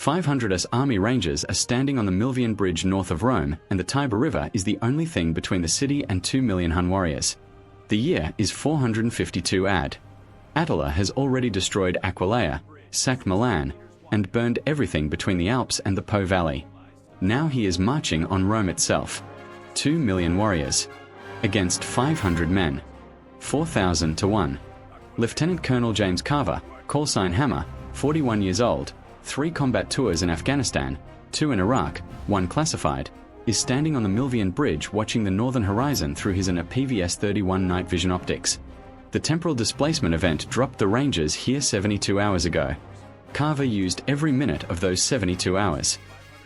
500 Army Rangers are standing on the Milvian Bridge north of Rome, and the Tiber River is the only thing between the city and 2 million Hun warriors. The year is 452 AD. Attila has already destroyed Aquileia, sacked Milan, and burned everything between the Alps and the Po Valley. Now he is marching on Rome itself. 2 million warriors. Against 500 men. 4,000 to 1. Lieutenant Colonel James Carver, callsign Hammer, 41 years old, 3 combat tours in Afghanistan, 2 in Iraq, 1 classified, is standing on the Milvian Bridge watching the northern horizon through his PVS-31 night vision optics. The temporal displacement event dropped the Rangers here 72 hours ago. Carver used every minute of those 72 hours.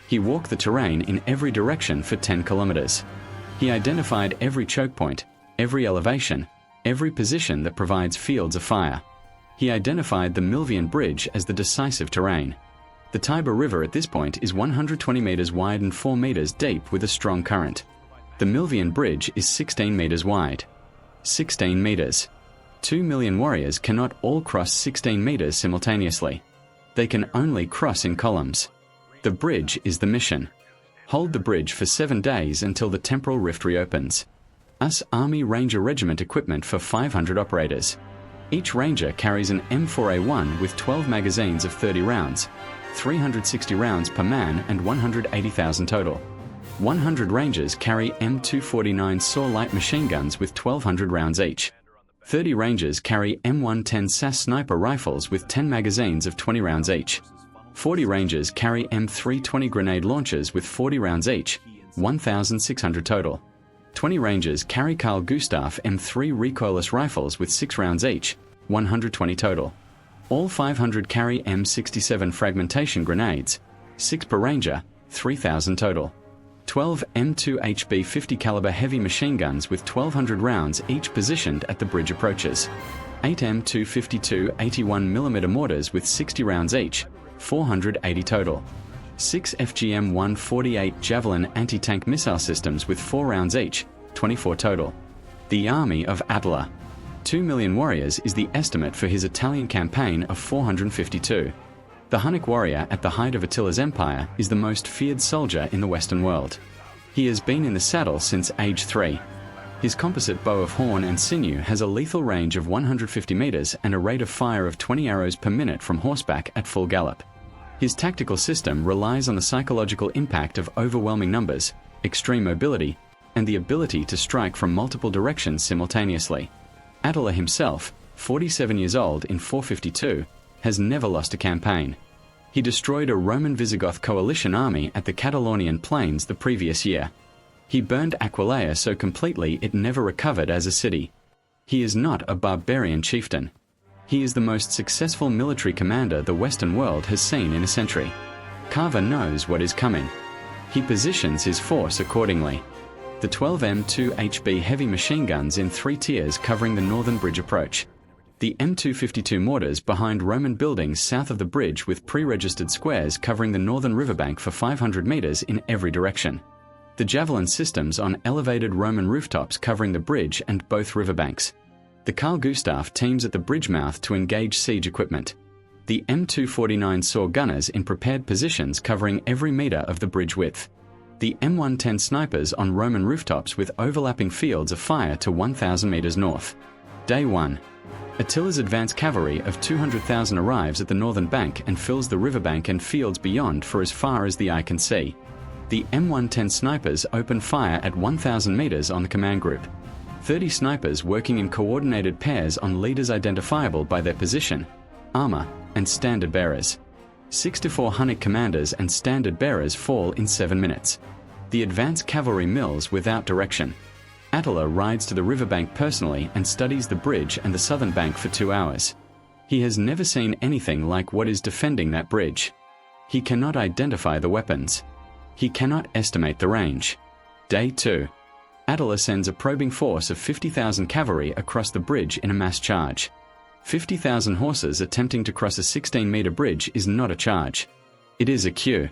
He walked the terrain in every direction for 10 kilometers. He identified every choke point, every elevation, every position that provides fields of fire. He identified the Milvian Bridge as the decisive terrain. The Tiber River at this point is 120 meters wide and 4 meters deep with a strong current. The Milvian Bridge is 16 meters wide. 16 meters. 2 million warriors cannot all cross 16 meters simultaneously. They can only cross in columns. The bridge is the mission. Hold the bridge for 7 days until the temporal rift reopens. US Army Ranger Regiment equipment for 500 operators. Each Ranger carries an M4A1 with 12 magazines of 30 rounds, 360 rounds per man and 180,000 total. 100 Rangers carry M249 SAW light machine guns with 1,200 rounds each. 30 Rangers carry M110 SAS sniper rifles with 10 magazines of 20 rounds each. 40 Rangers carry M320 grenade launchers with 40 rounds each, 1,600 total. 20 Rangers carry Carl Gustaf M3 recoilless rifles with 6 rounds each, 120 total. All 500 carry M67 fragmentation grenades, 6 per Ranger, 3,000 total. 12 M2 HB 50 caliber heavy machine guns with 1,200 rounds each positioned at the bridge approaches. 8 M252 81mm mortars with 60 rounds each, 480 total. 6 FGM-148 Javelin anti-tank missile systems with 4 rounds each, 24 total. The army of Attila. 2 million warriors is the estimate for his Italian campaign of 452. The Hunnic warrior at the height of Attila's empire is the most feared soldier in the Western world. He has been in the saddle since age 3. His composite bow of horn and sinew has a lethal range of 150 meters and a rate of fire of 20 arrows per minute from horseback at full gallop. His tactical system relies on the psychological impact of overwhelming numbers, extreme mobility, and the ability to strike from multiple directions simultaneously. Attila himself, 47 years old in 452, has never lost a campaign. He destroyed a Roman Visigoth coalition army at the Catalonian plains the previous year. He burned Aquileia so completely it never recovered as a city. He is not a barbarian chieftain. He is the most successful military commander the Western world has seen in a century. Carver knows what is coming. He positions his force accordingly. The 12 M2 HB heavy machine guns in 3 tiers covering the northern bridge approach. The M252 mortars behind Roman buildings south of the bridge with pre-registered squares covering the northern riverbank for 500 meters in every direction. The javelin systems on elevated Roman rooftops covering the bridge and both riverbanks. The Carl Gustaf teams at the bridge mouth to engage siege equipment. The M249 SAW gunners in prepared positions covering every meter of the bridge width. The M110 snipers on Roman rooftops with overlapping fields of fire to 1,000 meters north. Day 1. Attila's advance cavalry of 200,000 arrives at the northern bank and fills the riverbank and fields beyond for as far as the eye can see. The M110 snipers open fire at 1,000 meters on the command group. 30 snipers working in coordinated pairs on leaders identifiable by their position, armor, and standard bearers. 64 Hunnic commanders and standard bearers fall in 7 minutes. The advance cavalry mills without direction. Attila rides to the riverbank personally and studies the bridge and the southern bank for 2 hours. He has never seen anything like what is defending that bridge. He cannot identify the weapons. He cannot estimate the range. Day 2. Attila sends a probing force of 50,000 cavalry across the bridge in a mass charge. 50,000 horses attempting to cross a 16-meter bridge is not a charge. It is a queue.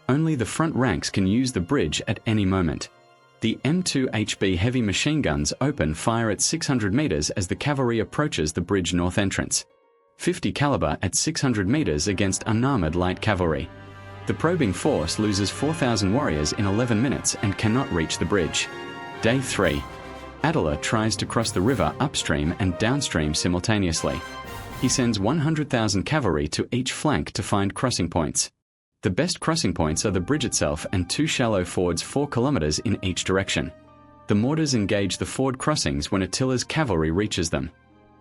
Only the front ranks can use the bridge at any moment. The M2 HB heavy machine guns open fire at 600 meters as the cavalry approaches the bridge north entrance. 50 caliber at 600 meters against unarmored light cavalry. The probing force loses 4,000 warriors in 11 minutes and cannot reach the bridge. Day 3. Attila tries to cross the river upstream and downstream simultaneously. He sends 100,000 cavalry to each flank to find crossing points. The best crossing points are the bridge itself and 2 shallow fords 4 kilometers in each direction. The mortars engage the ford crossings when Attila's cavalry reaches them.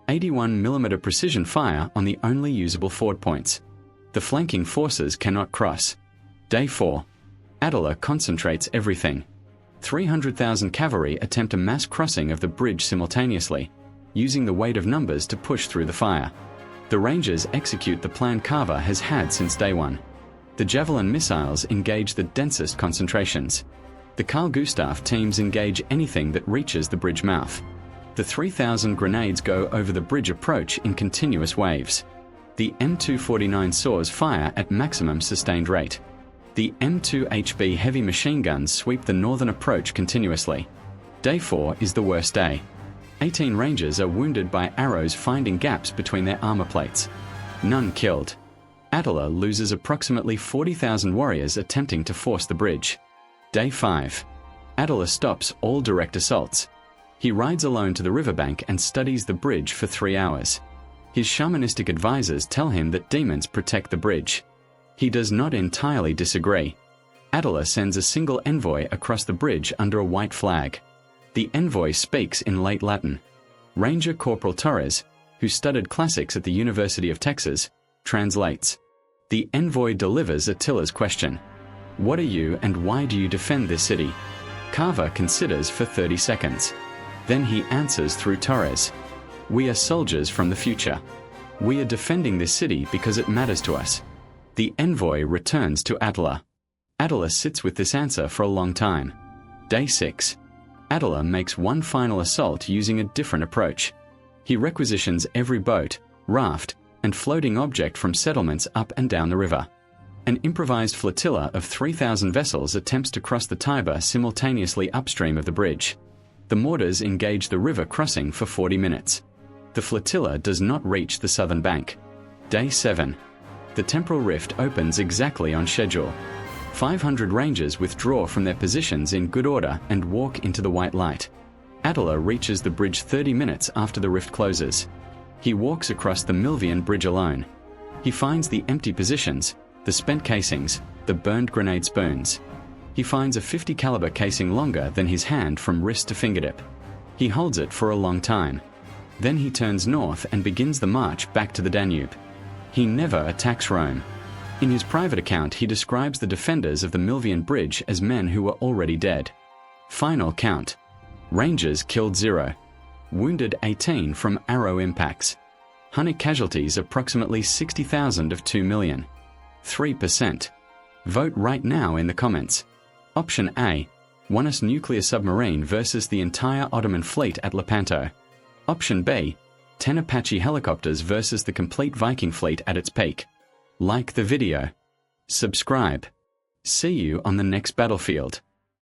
81mm precision fire on the only usable ford points. The flanking forces cannot cross. Day 4. Attila concentrates everything. 300,000 cavalry attempt a mass crossing of the bridge simultaneously, using the weight of numbers to push through the fire. The Rangers execute the plan Carver has had since day 1. The javelin missiles engage the densest concentrations. The Carl Gustaf teams engage anything that reaches the bridge mouth. The 3,000 grenades go over the bridge approach in continuous waves. The M249 saws fire at maximum sustained rate. The M2HB heavy machine guns sweep the northern approach continuously. Day 4 is the worst day. 18 Rangers are wounded by arrows finding gaps between their armor plates. None killed. Attila loses approximately 40,000 warriors attempting to force the bridge. Day 5. Attila stops all direct assaults. He rides alone to the riverbank and studies the bridge for 3 hours. His shamanistic advisors tell him that demons protect the bridge. He does not entirely disagree. Attila sends a single envoy across the bridge under a white flag. The envoy speaks in late Latin. Ranger Corporal Torres, who studied classics at the University of Texas, translates. The envoy delivers Attila's question. What are you and why do you defend this city? Carver considers for 30 seconds. Then he answers through Torres. We are soldiers from the future. We are defending this city because it matters to us. The envoy returns to Attila. Attila sits with this answer for a long time. Day 6. Attila makes one final assault using a different approach. He requisitions every boat, raft, and floating object from settlements up and down the river. An improvised flotilla of 3,000 vessels attempts to cross the Tiber simultaneously upstream of the bridge. The mortars engage the river crossing for 40 minutes. The flotilla does not reach the southern bank. Day 7. The temporal rift opens exactly on schedule. 500 Rangers withdraw from their positions in good order and walk into the white light. Attila reaches the bridge 30 minutes after the rift closes. He walks across the Milvian Bridge alone. He finds the empty positions, the spent casings, the burned grenade spoons. He finds a 50 caliber casing longer than his hand from wrist to fingertip. He holds it for a long time. Then he turns north and begins the march back to the Danube. He never attacks Rome. In his private account, he describes the defenders of the Milvian Bridge as men who were already dead. Final count. Rangers killed 0. Wounded 18 from arrow impacts. Hunnic casualties approximately 60,000 of 2 million. 3%. Vote right now in the comments. Option A. One-us nuclear submarine versus the entire Ottoman fleet at Lepanto. Option B. 10 Apache helicopters versus the complete Viking fleet at its peak. Like the video. Subscribe. See you on the next battlefield.